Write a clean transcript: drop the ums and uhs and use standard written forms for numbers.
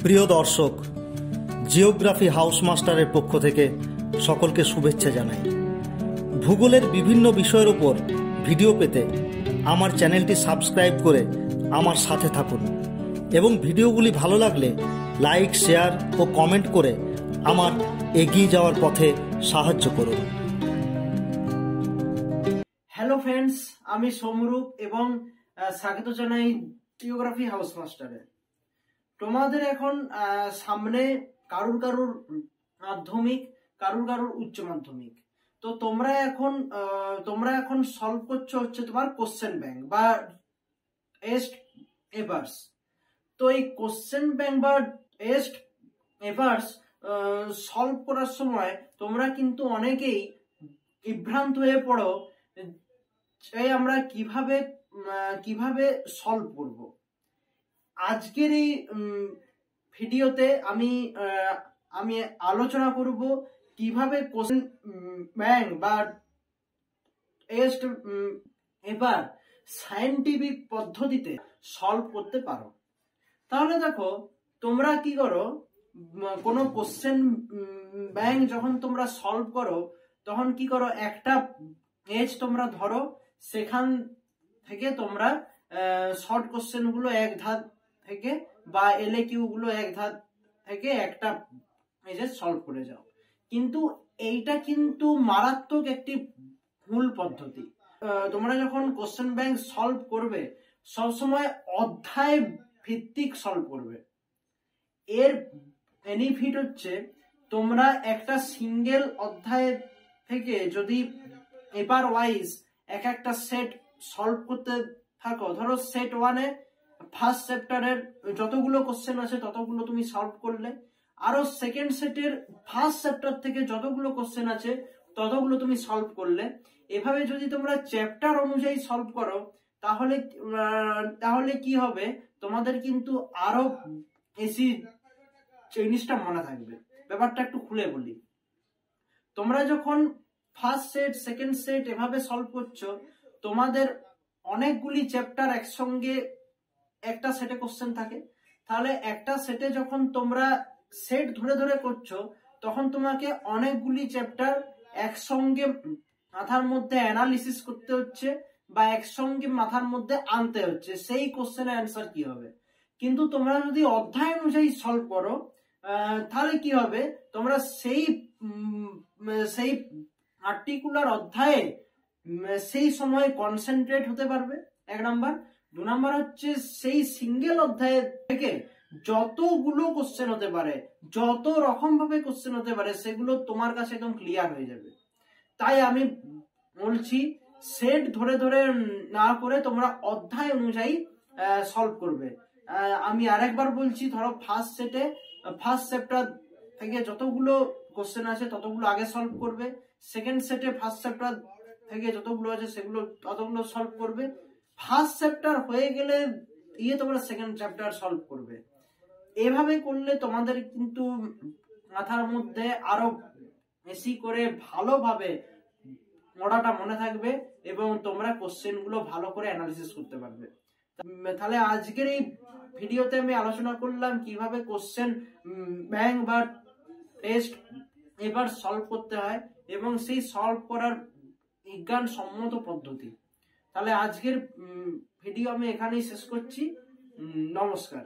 প্রিয় দর্শক, geography house মাস্টারের পক্ষ থেকে সকলকে শুভেচ্ছা জানাই। ভূগোলের বিভিন্ন বিষয়ের উপর ভিডিও পেতে আমার চ্যানেলটি সাবস্ক্রাইব করে আমার সাথে থাকুন এবং ভিডিওগুলি ভালো লাগলে লাইক, শেয়ার ও কমেন্ট করে আমার এগিয়ে যাওয়ার পথে সাহায্য করুন। হ্যালো ফ্রেন্ডস, আমি সমরূপ এবং স্বাগত জানাই জিওগ্রাফি হাউস মাস্টারে। তোমাদের এখন সামনে কারুর মাধ্যমিক, কারুর উচ্চ মাধ্যমিক। তো তোমরা এখন সলভ করছো হচ্ছে তোমার কোশ্চেন ব্যাংক বা টেস্ট পেপারস। তো এই কোশ্চেন ব্যাংক বা টেস্ট পেপারস সলভ করার সময় তোমরা কিন্তু অনেকেই বিভ্রান্ত হয়ে পড়ো যে আমরা কিভাবে সলভ করব। আজকের এই ভিডিওতে আমি আলোচনা করব কিভাবে কোশ্চেন ব্যাংক বা টেস্ট পেপার সায়েন্টিফিক পদ্ধতিতে সলভ করতে পারো। তাহলে দেখো, তোমরা কি করো, কোনো কোশ্চেন ব্যাংক যখন তোমরা সলভ করো তখন কি করো, একটা পেজ তোমরা ধরো, সেখান থেকে তোমরা শর্ট কোশ্চেন গুলো এক ধাপ থেকে বা এলএকিউ গুলো এক ধাপ থেকে একটা পেজে সলভ করে যাও। কিন্তু এইটা কিন্তু মারাত্মক একটি ভুল পদ্ধতি। তোমরা যখন কোশ্চেন ব্যাংক সলভ করবে সবসময় অধ্যায় ভিত্তিক সলভ করবে। এর বেনিফিট হচ্ছে, তোমরা একটা সিঙ্গেল অধ্যায় থেকে যদি পেপার ওয়াইজ একটা সেট সলভ করতে থাকো, ধরো সেট ওয়ানে ফার্স্ট চ্যাপ্টারের যতগুলো কোশ্চেন আছে ততগুলো তুমি সলভ করলে, আরো সেকেন্ড সেটের ফার্স্ট চ্যাপ্টার থেকে যতগুলো কোশ্চেন আছে ততগুলো তুমি সলভ করলে। এভাবে যদি তোমরা চ্যাপ্টার অনুযায়ী সলভ করো তাহলে কি হবে, তোমাদের কিন্তু আরো বেশি জিনিসটা মনে থাকবে। ব্যাপারটা একটু খুলে বলি। তোমরা যখন ফার্স্ট সেট, সেকেন্ড সেট এভাবে সলভ করছো, তোমাদের অনেকগুলি চ্যাপ্টার একসঙ্গে একটা সেটে কোশ্চেন থাকে। তাহলে একটা সেটে যখন তোমরা সেট ধরে ধরে করছো তখন তোমাকে অনেকগুলি চ্যাপ্টার একসঙ্গে মাথার মধ্যে অ্যানালিসিস করতে হচ্ছে বা একসঙ্গে মাথার মধ্যে আনতে হচ্ছে সেই কোশ্চেনের অ্যান্সার কি হবে। কিন্তু তোমরা যদি অধ্যায় অনুযায়ী সলভ করো তাহলে কি হবে, তোমরা সেই পার্টিকুলার অধ্যায়ে সেই সময় কনসেন্ট্রেট হতে পারবে, এক নাম্বার। দু নাম্বার হচ্ছে, সেই সিঙ্গেল অধ্যায় থেকে যতগুলো কোশ্চেন হতে পারে, যত রকম ভাবে কোশ্চেন হতে পারে, সেগুলো তোমার কাছে একদম ক্লিয়ার হয়ে যাবে। তাই আমি বলছি, সেট ধরে ধরে না করে তোমরা অধ্যায় অনুযায়ী সলভ করবে। আমি আরেকবার বলছি, ধরো ফার্স্ট সেটে ফার্স্ট চ্যাপ্টার থেকে যতগুলো কোশ্চেন আছে ততগুলো আগে সলভ করবে, সেকেন্ড সেটে ফার্স্ট চ্যাপ্টার থেকে যতগুলো আছে সেগুলো ততগুলো সলভ করবে, ফার্স্ট চ্যাপ্টার হয়ে গেলে তোমরা সেকেন্ড চ্যাপ্টার সলভ করবে। এভাবে করলে তোমাদের কিন্তু মাথার মধ্যে আরো বেশি করে ভালোভাবে পড়াটা মনে থাকবে এবং তোমরা কোশ্চেন গুলো ভালো করে অ্যানালিসিস করতে পারবে। তাহলে আজকের এই ভিডিওতে আমি আলোচনা করলাম কিভাবে কোশ্চেন ব্যাংক বা টেস্ট এবার সলভ করতে হয় এবং সেই সলভ করার বিজ্ঞানসম্মত পদ্ধতি। তাহলে আজকের ভিডিও আমি এখানেই শেষ করছি। নমস্কার।